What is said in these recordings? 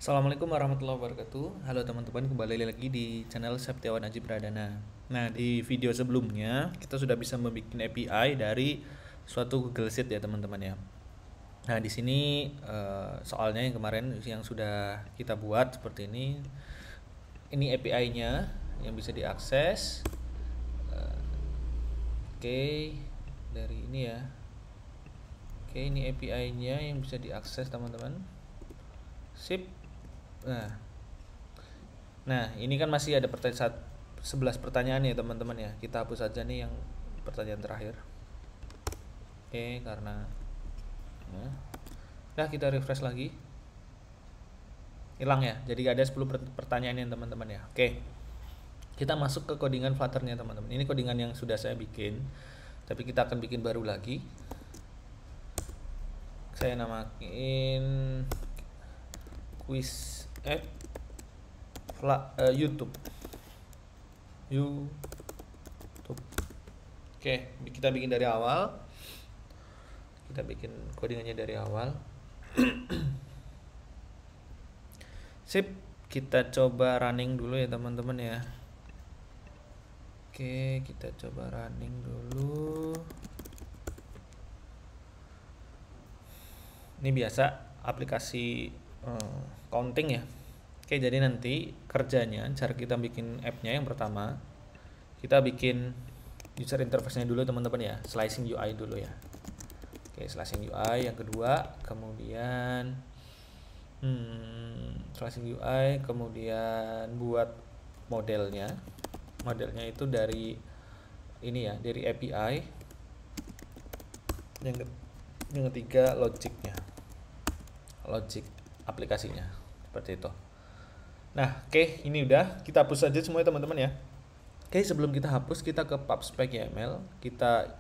Assalamualaikum warahmatullahi wabarakatuh. Halo teman-teman, kembali lagi di channel Septiawan Aji Pradana. Nah, di video sebelumnya kita sudah bisa membuat API dari suatu Google Sheet ya teman-teman ya. Nah, di sini soalnya yang kemarin yang sudah kita buat seperti ini. Ini API-nya yang bisa diakses. Oke, dari ini ya. Oke, ini API-nya yang bisa diakses teman-teman. Sip. Nah, ini kan masih ada 11 pertanyaan ya teman-teman ya. Kita hapus saja nih yang pertanyaan terakhir. Oke, karena ya. Nah, kita refresh lagi. Hilang ya. Jadi ada 10 pertanyaan ya teman-teman ya. Oke. Kita masuk ke codingan Flutter-nya teman-teman. Ini codingan yang sudah saya bikin. Tapi kita akan bikin baru lagi. Saya namain quiz app YouTube. Oke, kita bikin dari awal. Kita bikin codingannya dari awal. Sip, kita coba running dulu ya teman-teman ya. Oke, kita coba running dulu. Ini biasa aplikasi counting ya. Oke, jadi nanti kerjanya cara kita bikin app-nya yang pertama kita bikin user interface-nya dulu teman-teman ya, slicing UI dulu ya. Oke, slicing UI yang kedua, kemudian slicing UI, kemudian buat modelnya. Modelnya itu dari ini ya, dari API. Yang ketiga logiknya. Logik aplikasinya seperti itu. Nah, oke, ini udah kita hapus saja semuanya teman-teman ya. Oke, sebelum kita hapus kita ke pubspec.yaml, kita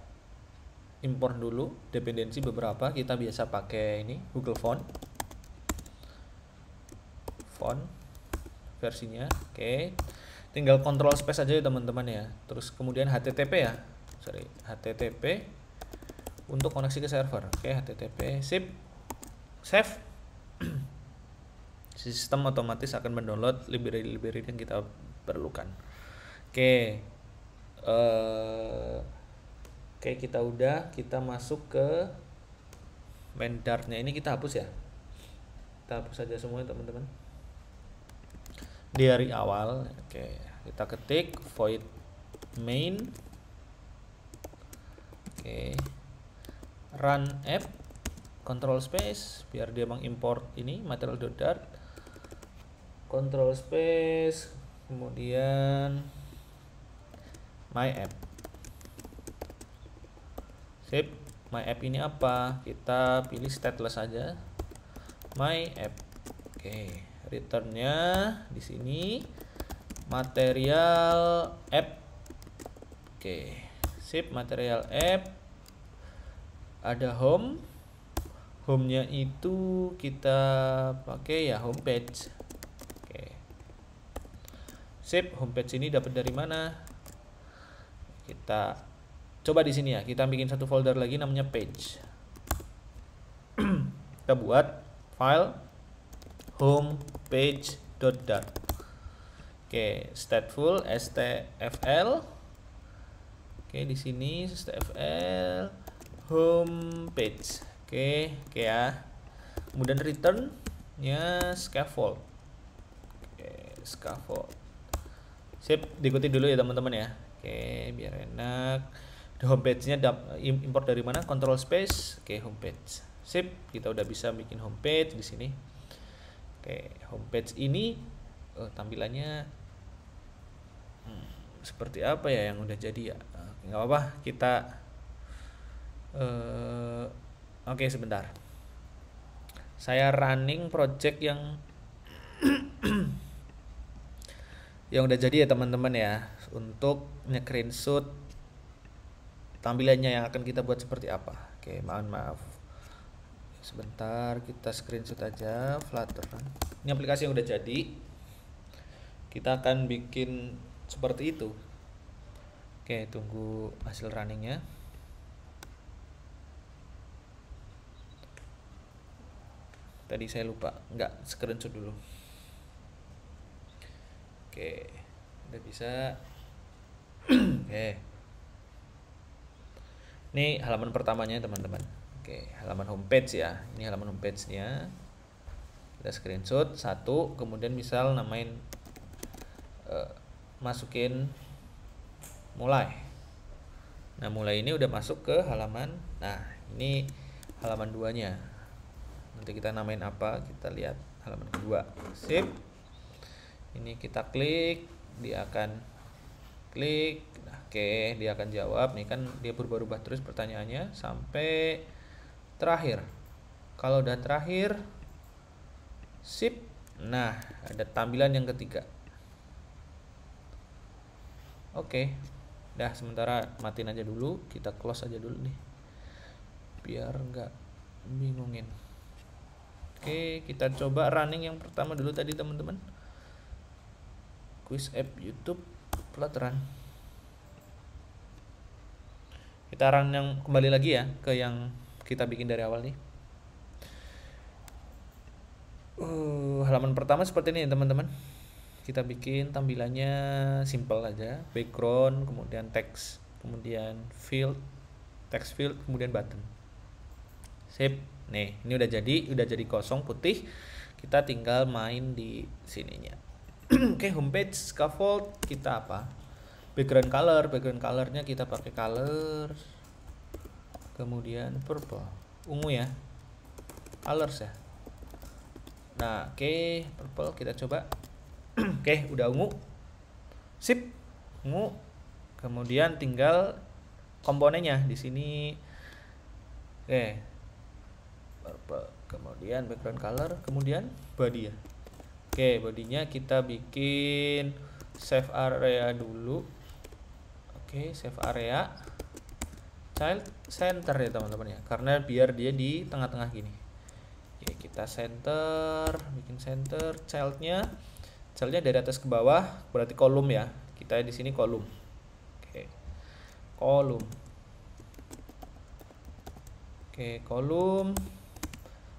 import dulu dependensi beberapa. Kita biasa pakai ini Google Font versinya. Oke, tinggal control space aja ya teman-teman ya. Terus kemudian HTTP ya, HTTP untuk koneksi ke server. Oke, HTTP, sip, save. Sistem otomatis akan mendownload library yang kita perlukan. Oke, kita udah, kita masuk ke main Dart-nya. Ini kita hapus ya. Kita hapus saja semuanya teman-teman. Dari awal, oke, kita ketik void main. Oke, run app, control space biar dia mengimport ini material.dart, control space, kemudian my app. Sip, my app ini apa? Kita pilih stateless saja, my app. Oke, returnnya di sini material app. Oke, sip, material app. Ada home-nya itu kita pakai ya homepage. Oke, sip, homepage ini dapat dari mana? Kita coba di sini ya, kita bikin satu folder lagi namanya page. Kita buat file homepage.dart. Oke, stateful stfl. Oke, di sini stfl homepage. Oke ya. Kemudian return-nya scaffold. Oke, scaffold. Sip, diikuti dulu ya teman-teman ya. Oke, biar enak. The homepage-nya import dari mana? Control space. Oke, homepage. Sip, kita udah bisa bikin homepage di sini. Oke, homepage ini tampilannya seperti apa ya yang udah jadi ya? Nggak apa-apa, kita oke, sebentar. Saya running project yang yang udah jadi ya teman-teman ya, untuk nge-screenshot tampilannya yang akan kita buat seperti apa. Oke, maaf. Sebentar, kita screenshot aja Flutter. Ini aplikasi yang udah jadi. Kita akan bikin seperti itu. Oke, tunggu hasil runningnya. Tadi saya lupa, nggak screenshot dulu. Oke, udah bisa. Oke. Ini halaman pertamanya teman-teman. Oke, halaman homepage ya. Ini halaman homepage-nya. Kita screenshot satu, kemudian misal namain masukin mulai. Nah, mulai ini udah masuk ke halaman. Nah, ini halaman 2-nya. Nanti kita namain apa? Kita lihat halaman kedua. Sip. Ini kita klik, dia akan klik. Nah, oke, dia akan jawab. Nih kan dia berubah-ubah terus pertanyaannya sampai terakhir. Kalau udah terakhir, sip. Nah, ada tampilan yang ketiga. Oke. Dah, sementara matiin aja dulu, kita close aja dulu nih biar nggak bingungin. Oke, kita coba running yang pertama dulu tadi teman-teman, quiz app YouTube plat run. Kita run yang kembali lagi ya ke yang kita bikin dari awal nih. Halaman pertama seperti ini teman-teman. Kita bikin tampilannya simple aja, background, kemudian teks, kemudian field, text field, kemudian button. Sip. Nih, ini udah jadi kosong putih. Kita tinggal main di sininya. Oke, homepage scaffold kita apa? Background colornya kita pakai color, kemudian purple, ungu ya, colors ya. Nah, oke, purple kita coba. Oke, udah ungu. Sip, ungu. Kemudian tinggal komponennya di sini. Oke. Purple. Kemudian background color, kemudian body ya. Oke, bodinya kita bikin save area dulu. Oke, save area. Child center ya teman-teman ya. Karena biar dia di tengah-tengah gini. Oke, kita center, bikin center childnya. Childnya dari atas ke bawah, berarti kolom ya. Kita di sini kolom. Oke, kolom. Oke, kolom.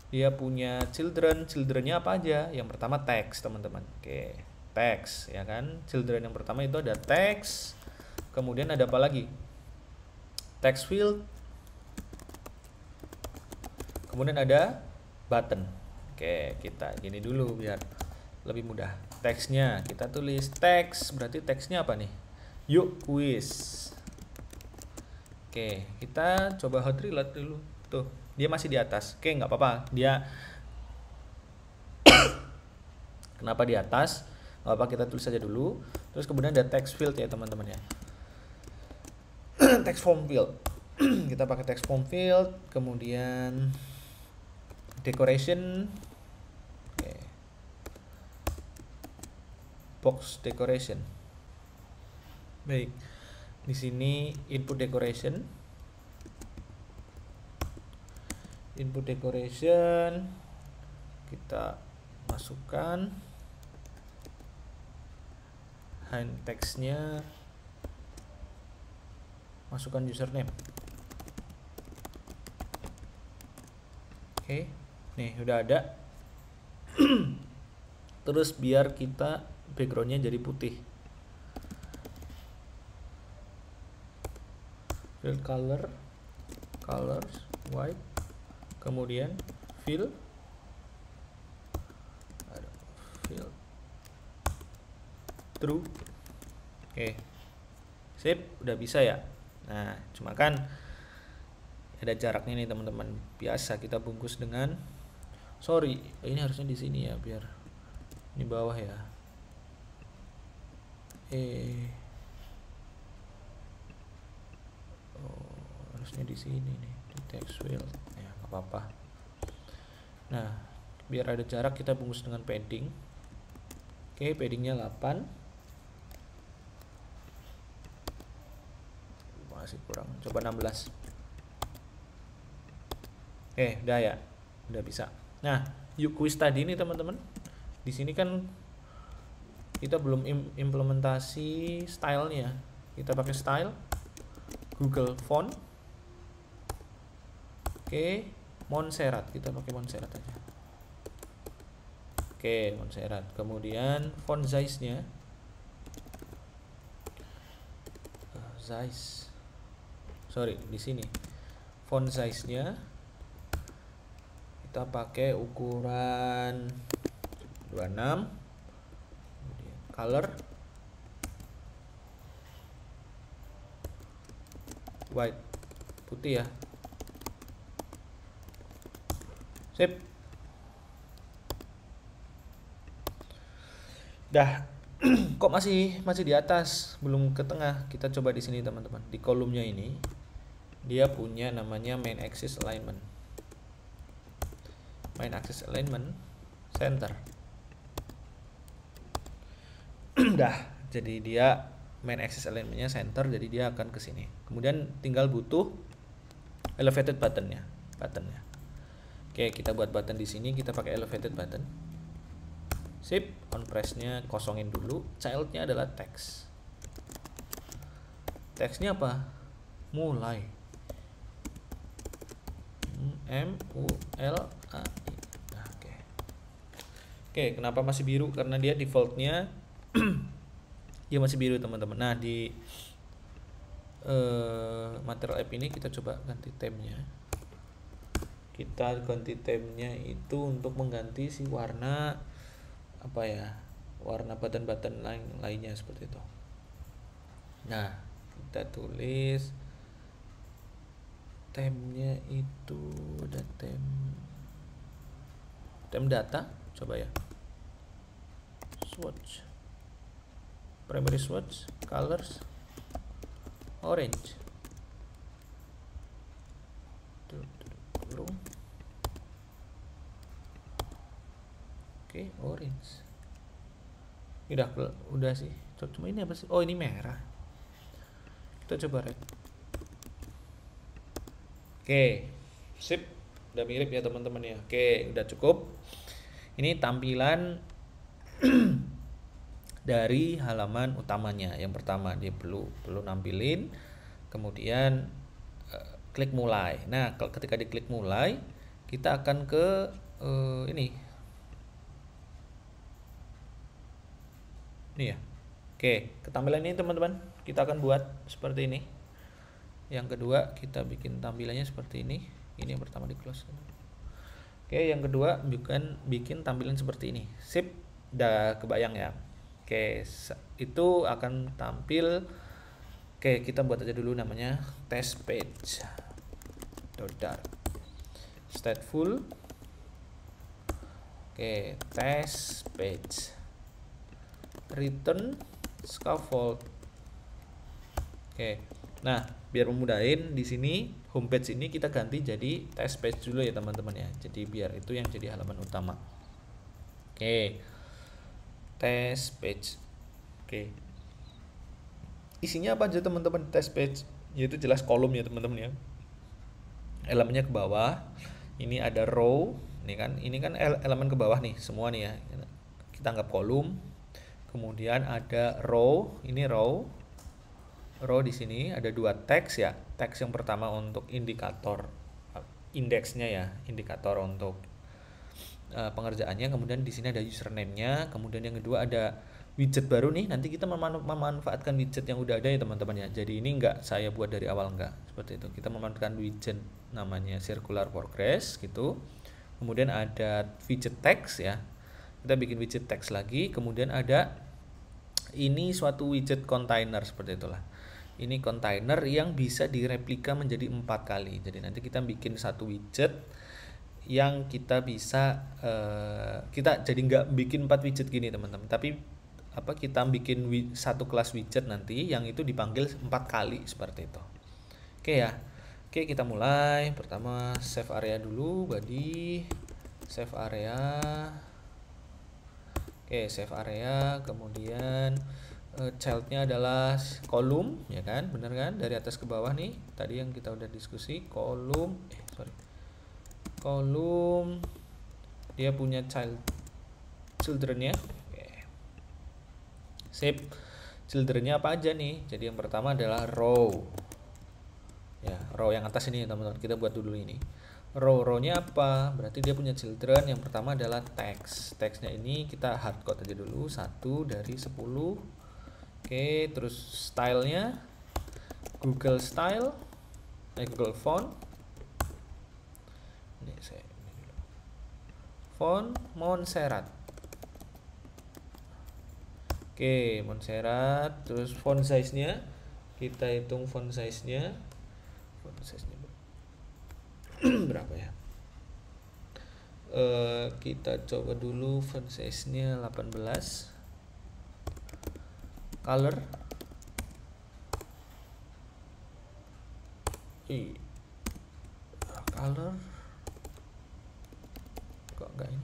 Dia punya childrennya apa aja? Yang pertama text teman-teman. Oke, text ya kan. Children yang pertama itu ada text. Kemudian ada apa lagi? Text field. Kemudian ada button. Oke, kita gini dulu biar lebih mudah. Teksnya kita tulis teks, berarti teksnya apa nih? Yuk quiz. Oke, kita coba hot reload dulu. Tuh, dia masih di atas. Oke, nggak apa-apa. Dia kenapa di atas? Nggak apa-apa, kita tulis aja dulu. Terus kemudian ada text field ya teman-teman ya. Text form field. Kita pakai text form field, kemudian decoration. Box decoration. Baik. Di sini input decoration. Input decoration kita masukkan hang text-nya, masukkan username. Oke. Nih, udah ada. Terus biar kita backgroundnya jadi putih, fill color, colors white, kemudian fill true. Oke, sip, udah bisa ya. Nah, cuma kan ada jaraknya nih teman-teman. Biasa kita bungkus dengan, sorry, ini harusnya di sini ya, biar ini bawah ya. Harusnya di sini nih, di text field ya, nggak apa-apa. Nah, biar ada jarak kita bungkus dengan padding. Oke, paddingnya 8. Masih kurang, coba 16. Oke, udah ya, udah bisa. Nah, yuk quiz tadi nih teman-teman. Di sini kan kita belum implementasi stylenya. Kita pakai style Google Font. Oke, Montserrat, kita pakai Montserrat aja. Oke, Montserrat. Kemudian font size-nya di sini font size-nya kita pakai ukuran 26. Kemudian color white, putih ya. Sip. Dah. Kok masih di atas, belum ke tengah. Kita coba di sini teman-teman. Di kolomnya ini dia punya namanya main axis alignment. Main axis alignment center. Dah. Jadi dia main axis alignmentnya center, jadi dia akan ke sini. Kemudian tinggal butuh elevated buttonnya. Oke, kita buat button di sini, kita pakai elevated button. Sip, on press-nya kosongin dulu. Child-nya adalah text. Text-nya apa? Mulai. M-U-L-A-I. Nah, oke, kenapa masih biru? Karena dia default-nya dia masih biru teman-teman. Nah, di material app ini kita coba ganti theme-nya. Kita ganti theme-nya itu untuk mengganti si warna warna button-button lainnya seperti itu. Nah, kita tulis theme-nya itu ada theme data, coba ya. Swatch, primary swatch, colors, orange. Oke, orange. Udah sih. Cuma ini apa sih? Oh, ini merah. Kita coba red. Oke, sip. Udah mirip ya teman-teman ya. Oke, udah cukup. Ini tampilan dari halaman utamanya. Yang pertama dia perlu nampilin, kemudian klik mulai. Nah, ketika diklik mulai, kita akan ke ini ya. Oke, ketampilan ini teman-teman kita akan buat seperti ini. Yang kedua kita bikin tampilannya seperti ini. Ini yang pertama di close. Oke, yang kedua bikin tampilan seperti ini. Sip, udah kebayang ya. Oke, itu akan tampil. Oke, kita buat aja dulu namanya test page. Dot stateful. Oke, test page. Return scaffold. Oke. Nah, biar memudahin di sini homepage ini kita ganti jadi test page dulu ya teman-teman ya. Jadi biar itu yang jadi halaman utama. Oke. Test page. Oke. Isinya apa aja teman-teman test page? Yaitu jelas kolom ya teman-teman ya. Elemennya ke bawah. Ini ada row, ini kan elemen ke bawah nih semua nih ya. Kita anggap kolom. Kemudian ada row, ini row di sini ada dua teks ya. Teks yang pertama untuk indikator indeksnya ya, indikator untuk pengerjaannya. Kemudian di sini ada username-nya. Kemudian yang kedua ada widget baru nih. Nanti kita memanfaatkan widget yang udah ada ya teman-teman ya. Jadi ini enggak saya buat dari awal, enggak seperti itu. Kita memanfaatkan widget namanya circular progress gitu. Kemudian ada widget text ya. Kita bikin widget text lagi. Kemudian ada ini suatu widget container seperti itulah. Ini container yang bisa direplika menjadi 4 kali. Jadi nanti kita bikin satu widget yang kita bisa kita jadi nggak bikin 4 widget gini teman-teman. Tapi kita bikin satu kelas widget nanti yang itu dipanggil 4 kali seperti itu. Oke ya. Oke, kita mulai. Pertama save area dulu, body save area. Oke, save area, kemudian child-nya adalah kolom, ya kan? Bener kan? Dari atas ke bawah nih. Tadi yang kita udah diskusi, kolom dia punya children-nya. Oke. Save. Children-nya apa aja nih? Jadi yang pertama adalah row. Ya, row yang atas ini teman-teman. Kita buat dulu ini. Row-nya apa? Berarti dia punya children. Yang pertama adalah text. Textnya ini kita hardcode aja dulu, 1 dari 10. Oke, terus stylenya Google Style, Google Font. Ini saya ini dulu. Font Montserrat. Oke, Montserrat. Terus font size-nya kita hitung font size-nya. Font size-nya berapa ya? Kita coba dulu font size-nya 18. Color color kok enggak ini?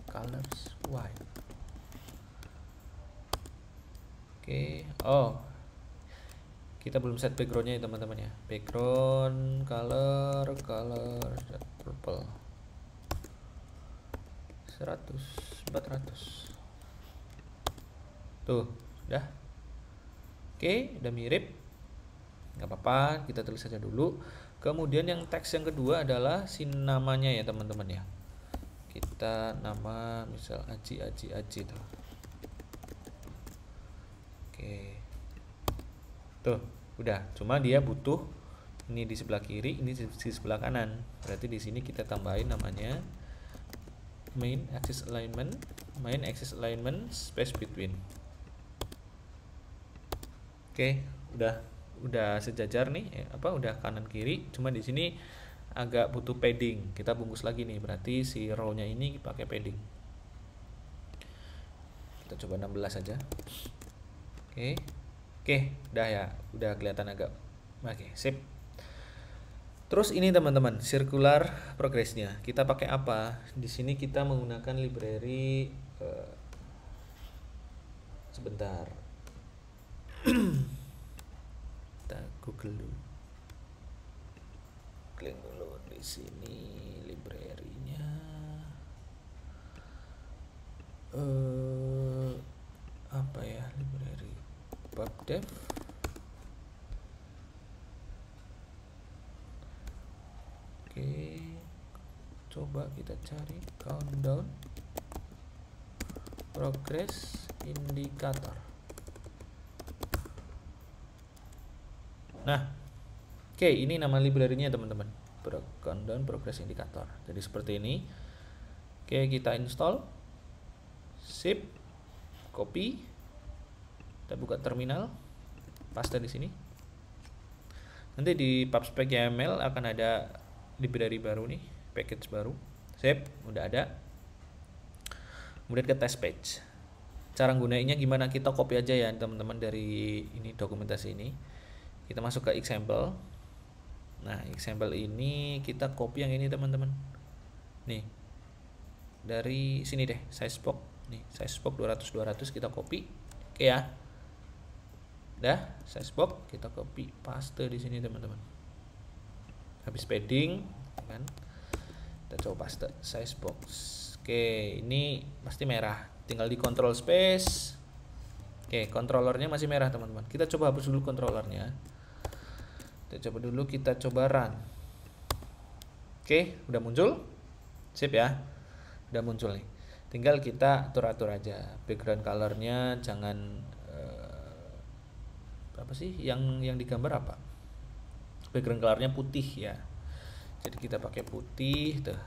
Colors white. Oh, kita belum set backgroundnya ya teman-teman ya. Background color purple 100 400 tuh udah. Udah mirip, nggak apa-apa, kita tulis saja dulu. Kemudian yang teks yang kedua adalah si namanya ya teman-teman ya. Kita nama misal Aji tuh. Tuh udah, cuma dia butuh ini di sebelah kiri, ini di sebelah kanan. Berarti di sini kita tambahin namanya main axis alignment space between. Udah sejajar nih, udah kanan kiri. Cuma di sini agak butuh padding. Kita bungkus lagi nih, berarti si row-nya ini pakai padding. Kita coba 16 aja. Udah ya, udah kelihatan agak. Sip. Terus ini teman-teman, circular progress-nya. Kita pakai apa? Di sini kita menggunakan library sebentar. Kita Google dulu. Klik dulu di sini library-nya. Apa ya library? PubDev. Coba kita cari countdown progress indicator. Nah, ini nama library-nya teman-teman. Countdown progress indicator. Jadi seperti ini. Kita install. Sip. Copy. Kita buka terminal. Paste di sini. Nanti di PubSpec YAML akan ada library baru nih, package baru. Sip, udah ada. Kemudian ke test page. Cara gunainya gimana? Kita copy aja ya teman-teman dari ini dokumentasi ini. Kita masuk ke example. Nah, example ini kita copy yang ini teman-teman. Nih. Dari sini deh, size box. Nih, size box 200 kita copy. Ya. Dah, size box kita copy, paste di sini teman-teman. Habis padding kan. Kita coba paste size box. Ini pasti merah. Tinggal di control space. Controllernya masih merah teman-teman. Kita coba hapus dulu controllernya. Kita coba run. Udah muncul. Sip ya. Udah muncul nih. Tinggal kita atur-atur aja. Background colornya jangan apa sih yang digambar apa? Background colornya putih ya. Jadi kita pakai putih tuh.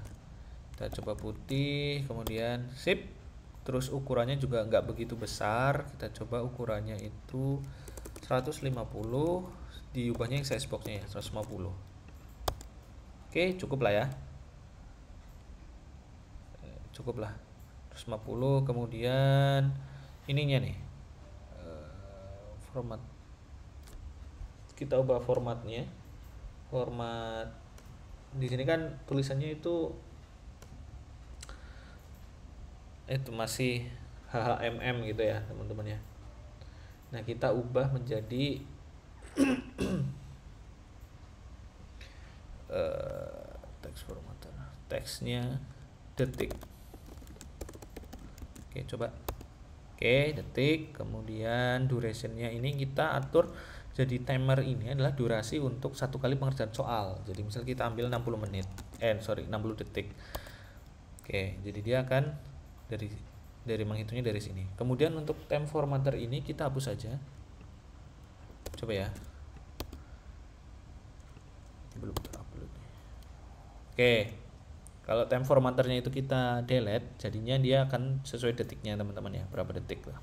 Kita coba putih, kemudian sip. Terus ukurannya juga nggak begitu besar. Kita coba ukurannya itu 150, diubahnya yang size boxnya ya 150. Cukup lah ya. Cukup lah 150. Kemudian ininya nih, format. Kita ubah formatnya. Format di sini kan tulisannya itu masih HHMM gitu ya teman-teman ya. Nah, kita ubah menjadi text formatter. Teksnya detik. Coba. Detik. Kemudian durationnya ini kita atur Jadi timer ini adalah durasi untuk satu kali pengerjaan soal. Jadi misal kita ambil 60 menit, 60 detik. Oke, jadi dia akan dari menghitungnya dari sini. Kemudian untuk time formatter ini kita hapus saja. Coba ya. Belum terupload. Oke. Kalau time formatternya itu kita delete, jadinya dia akan sesuai detiknya teman-teman ya, berapa detik lah.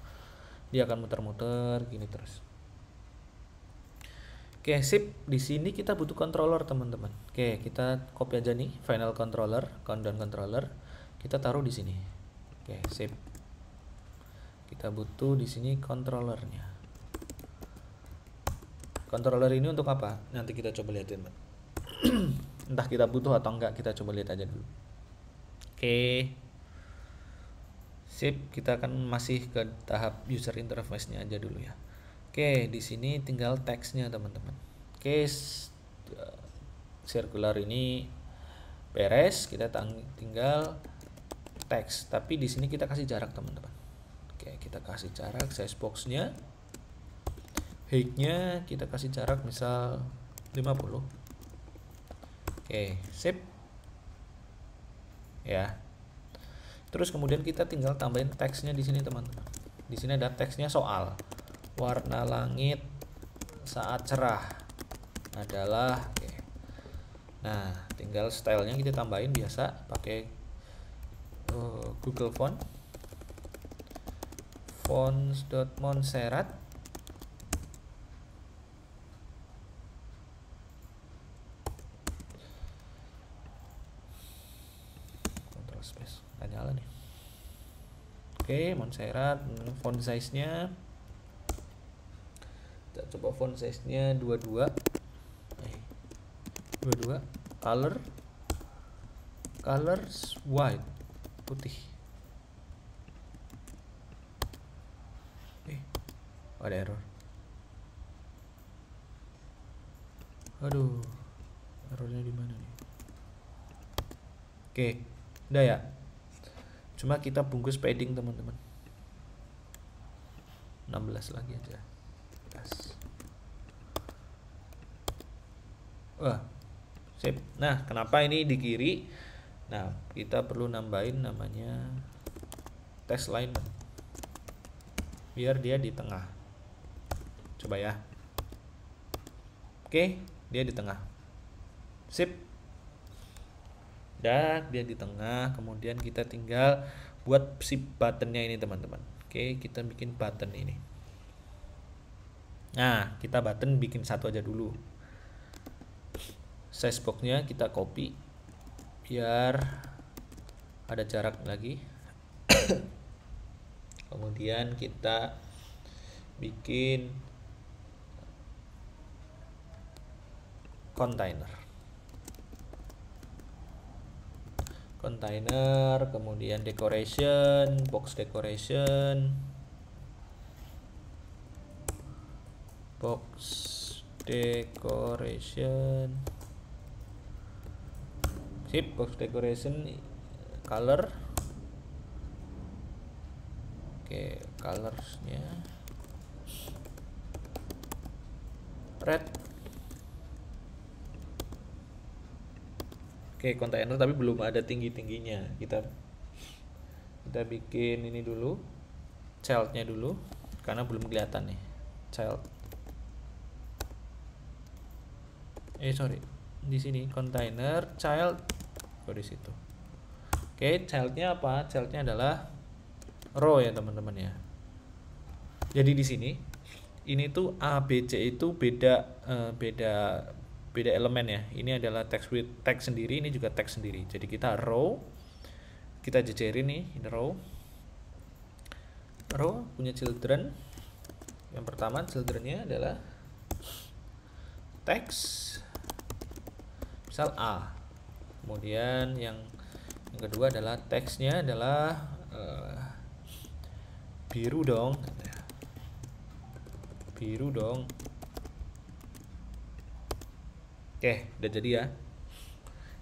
Dia akan muter-muter gini terus. Oke, sip. Di sini kita butuh controller, teman-teman. Oke, kita copy aja nih final controller, countdown controller. Kita taruh di sini. Oke, sip. Kita butuh di sini controllernya. Controller ini untuk apa? Nanti kita coba lihatin, Mbak. Entah kita butuh atau enggak, kita coba lihat aja dulu. Oke. Sip, kita akan masih ke tahap user interface-nya aja dulu ya. Oke, di sini tinggal teksnya, teman-teman. Oke, circular ini beres, kita tinggal teks. Tapi di sini kita kasih jarak, teman-teman. Oke, kita kasih jarak size box-nya. Height-nya kita kasih jarak misal 50. Oke, sip. Ya. Terus kemudian kita tinggal tambahin teksnya di sini, teman-teman. Di sini ada teksnya soal. Warna langit saat cerah adalah oke. Nah, tinggal stylenya kita tambahin biasa pakai Google fonts.montserrat. Control space nggak nyala nih. Oke, Montserrat. Font size nya kita coba font size nya 22. Colors white, putih. Ada error. Aduh, errornya di mana nih? Oke, udah ya. Cuma kita bungkus padding, teman-teman. 16 lagi aja. Wah, sip. Nah, kenapa ini di kiri? Nah, kita perlu nambahin namanya text line biar dia di tengah. Coba ya. Oke, dia di tengah. Sip. Dah, dia di tengah. Kemudian kita tinggal buat si buttonnya ini, teman-teman. Oke, kita bikin button ini. Nah, kita button bikin satu aja dulu. Size box-nya kita copy biar ada jarak lagi. Kemudian kita bikin container, kemudian decoration, box decoration, sip. Box decoration color. Oke, colorsnya red. Oke, container tapi belum ada tinggi-tingginya. Kita bikin ini dulu, childnya dulu karena belum kelihatan nih child. Di sini container child. Di situ. Oke, childnya apa? Childnya adalah row ya, teman-teman ya. Jadi di sini ini tuh A, B, C itu beda elemen ya. Ini adalah text with text sendiri, ini juga text sendiri. Jadi kita row, kita jejerin nih, ini row punya children. Yang pertama childrennya adalah text misal A. Kemudian yang kedua adalah teksnya adalah biru dong. Oke, udah jadi ya.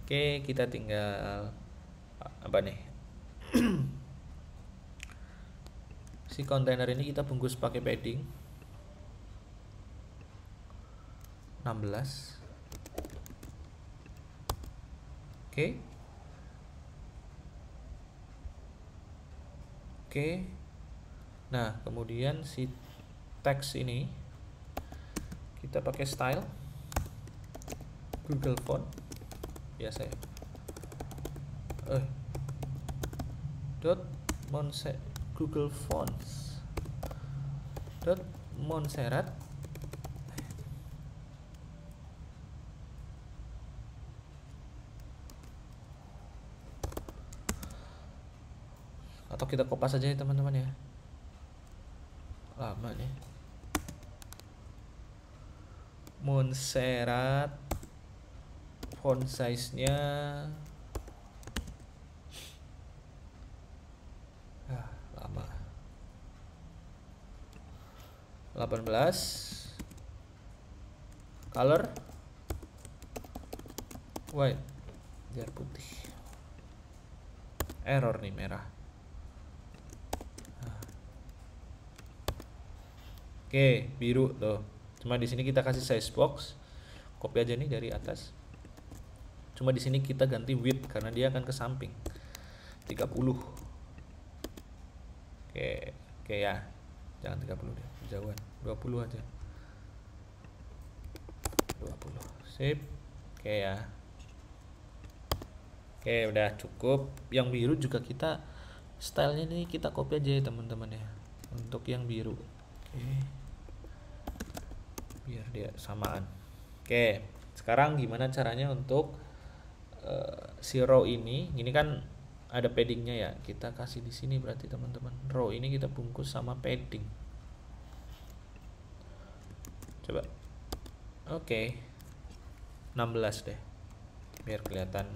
Oke, kita tinggal apa nih? Si kontainer ini kita bungkus pakai padding. 16. Oke. Oke. Nah, kemudian si teks ini kita pakai style Google Font biasa ya. Google Fonts Montserrat atau kita kopas aja ya teman-teman ya, lama nih. Montserrat font size nya lama, 18. Color white, biar putih. Error nih, merah. Oke, biru tuh. Cuma di sini kita kasih size box. Copy aja nih dari atas. Cuma di sini kita ganti width karena dia akan ke samping. 30. Oke ya. Jangan 30 deh, jauhan. 20 aja. 20. Sip. Oke ya. Oke, udah cukup. Yang biru juga kita stylenya nih kita copy aja ya teman-teman ya. Untuk yang biru. Oke. Biar dia samaan. Oke, sekarang gimana caranya untuk si row ini kan ada paddingnya ya, kita kasih di sini berarti teman-teman. Row ini kita bungkus sama padding. Coba. Oke. 16 deh. Biar kelihatan.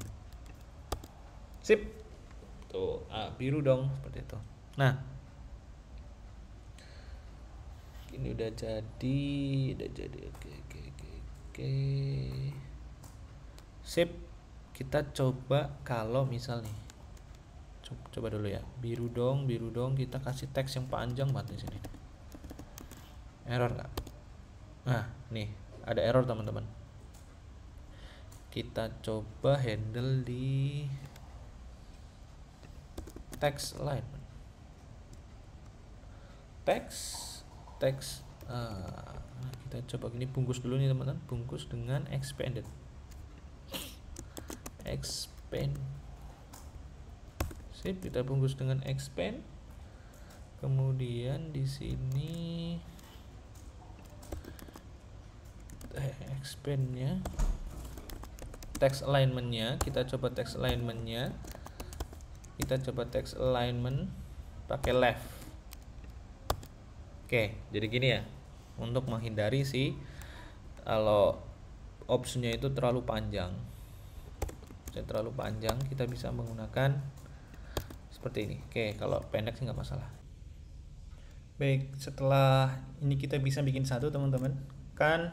Sip. Tuh, biru dong seperti itu. Nah, ini udah jadi. Oke. Sip. Kita coba kalau misal nih. Coba dulu ya. Biru dong, kita kasih teks yang panjang banget di sini. Error nggak? Nah, nih ada error teman-teman. Kita coba handle di text alignment. Text. Kita coba gini, bungkus dulu nih teman-teman. Bungkus dengan expand. Sip, kita bungkus dengan expand. Kemudian di sini expandnya, text alignmentnya, kita coba text alignment pakai left. Oke, jadi gini ya, untuk menghindari sih kalau optionnya itu terlalu panjang. Kita bisa menggunakan seperti ini. Oke, kalau pendek sih nggak masalah. Baik, setelah ini kita bisa bikin satu teman-teman. Kan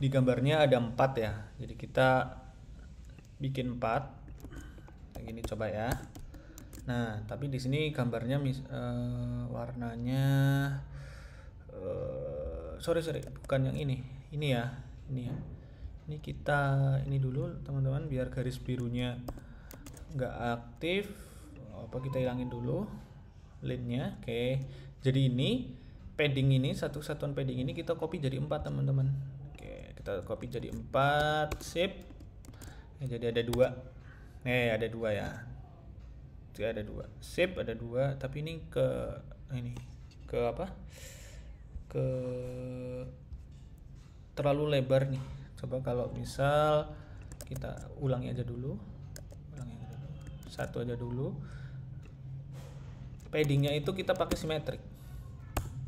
di gambarnya ada 4 ya. Jadi kita bikin 4. Kayak gini coba ya. Nah, tapi di sini gambarnya warnanya sorry, bukan yang ini. Ini ya. Ini kita ini dulu teman-teman biar garis birunya nggak aktif. Kita hilangin dulu line-nya. Oke. Jadi ini padding ini, satuan padding ini kita copy jadi 4 teman-teman. Oke, kita copy jadi 4. Sip. Jadi ada 2. Ada 2 ya. Ada 2. Sip, ada 2, tapi ini ke terlalu lebar nih. Coba kalau misal kita ulangi aja dulu. Satu aja dulu. Paddingnya itu kita pakai simetrik.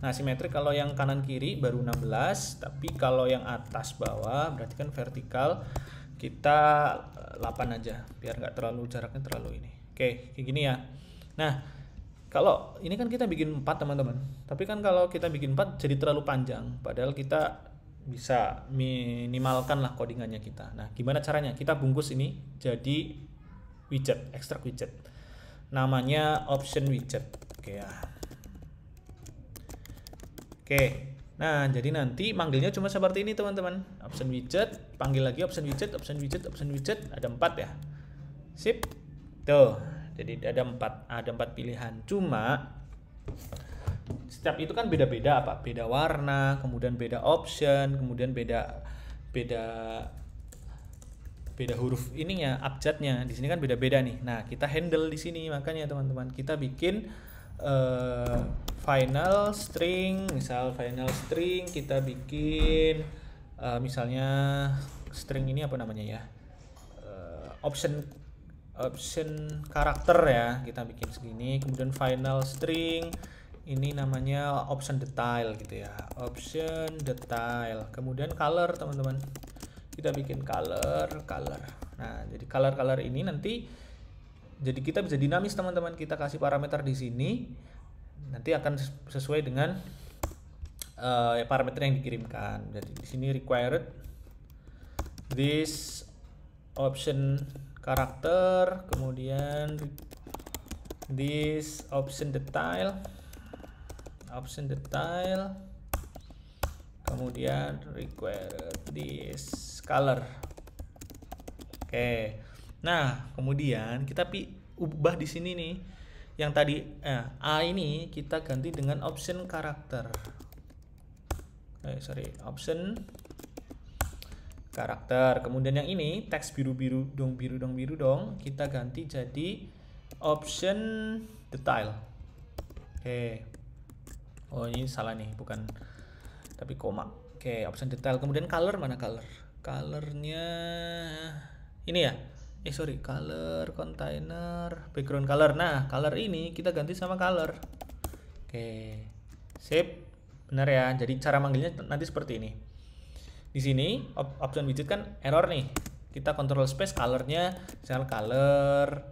Nah, simetrik kalau yang kanan kiri baru 16, tapi kalau yang atas bawah berarti kan vertikal kita 8 aja biar nggak terlalu jaraknya terlalu ini. Oke, kayak gini ya. Nah, kalau ini kan kita bikin 4 teman-teman. Tapi kan kalau kita bikin 4 jadi terlalu panjang. Padahal kita bisa minimalkan lah codingannya kita. Nah, gimana caranya? Kita bungkus ini jadi widget, extract widget. Namanya option widget. Oke ya. Oke, Nah, jadi nanti manggilnya cuma seperti ini teman-teman. Option widget, panggil lagi option widget, option widget, option widget, ada 4 ya. Sip. Tuh. Jadi ada 4 pilihan. Cuma setiap itu kan beda-beda apa? Beda warna, kemudian beda option, kemudian beda huruf ininya, abjadnya. Di sini kan beda-beda nih. Nah, kita handle di sini, makanya teman-teman kita bikin final string, misal final string kita bikin misalnya string ini apa namanya ya, option karakter ya, kita bikin segini. Kemudian final string ini namanya option detail gitu ya, option detail. Kemudian color teman-teman, kita bikin color. Nah, jadi color ini nanti jadi kita bisa dinamis teman-teman, kita kasih parameter di sini nanti akan sesuai dengan parameter yang dikirimkan. Jadi di sini required this option karakter, kemudian this option detail, kemudian required this color. Oke. Nah, kemudian kita ubah di sini nih. Yang tadi A ini kita ganti dengan option karakter. Option karakter. Kemudian yang ini teks biru dong, kita ganti jadi option detail. Oke. Oh, ini salah nih, bukan tapi koma. Oke, option detail. Kemudian color, mana color? Colornya ini ya. Color container background color. Nah, color ini kita ganti sama color. Oke. Sip. Benar ya. Jadi cara manggilnya nanti seperti ini. Di sini option widget kan error nih. Kita control space colornya, misal color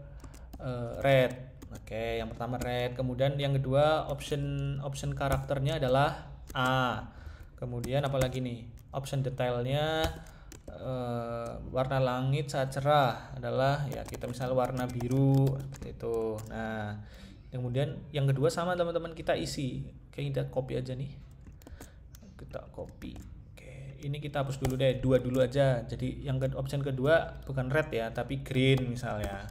red. Oke, yang pertama red. Kemudian yang kedua option karakternya adalah A. Kemudian apalagi nih? Option detailnya warna langit saat cerah adalah ya kita misal warna biru seperti itu. Nah, kemudian yang kedua sama teman-teman, kita isi. Oke, kita copy aja nih. Kita copy. Oke, ini kita hapus dulu deh, 2 dulu aja. Jadi yang option kedua bukan red ya, tapi green misalnya.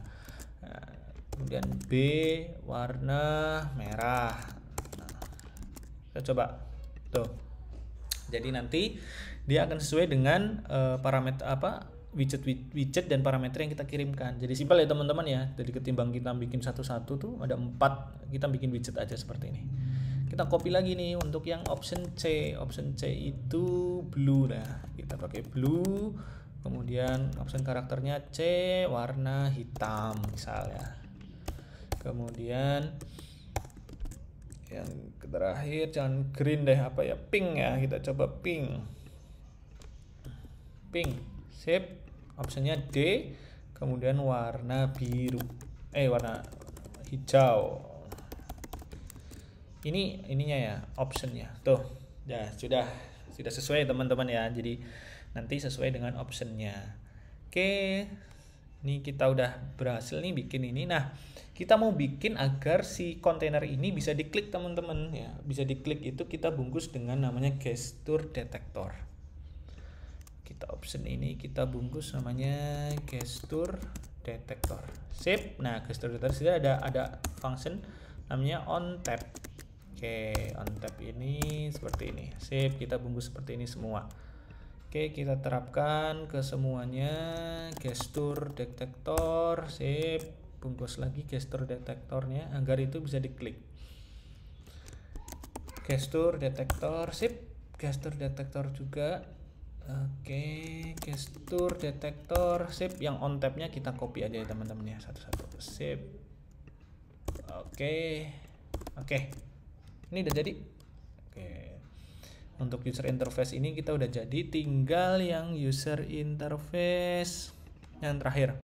Nah, kemudian B warna merah. Nah, kita coba. Tuh. Jadi nanti dia akan sesuai dengan parameter widget dan parameter yang kita kirimkan. Jadi simpel ya teman-teman ya. Jadi ketimbang kita bikin satu-satu tuh ada 4, kita bikin widget aja seperti ini. Kita copy lagi nih untuk yang option C. Option C itu blue lah. Kita pakai blue. Kemudian option karakternya C warna hitam misalnya. Kemudian yang terakhir jangan green deh, apa ya, pink ya, kita coba pink. Sip. Optionnya D. Kemudian warna biru, warna hijau. Ininya ya, optionnya tuh ya, sudah sesuai teman-teman ya. Jadi nanti sesuai dengan optionnya. Oke, ini kita udah berhasil nih bikin ini. Nah, kita mau bikin agar si kontainer ini bisa diklik teman-teman ya. Bisa diklik itu kita bungkus dengan namanya gesture detector. Kita option ini kita bungkus namanya gesture detector. Sip. Nah, gesture detector sudah ada function namanya on tap. Oke, on tap ini seperti ini. Sip, kita bungkus seperti ini semua. Oke, kita terapkan ke semuanya gesture detector. Sip, bungkus lagi gesture detektornya agar itu bisa diklik. Gesture detector, sip. Gesture detector juga. Oke, gesture detector, sip. Yang on tab-nya kita copy aja ya teman-teman ya, satu-satu. Sip. Oke. Ini udah jadi. Oke. Untuk user interface ini kita udah jadi, tinggal yang user interface yang terakhir.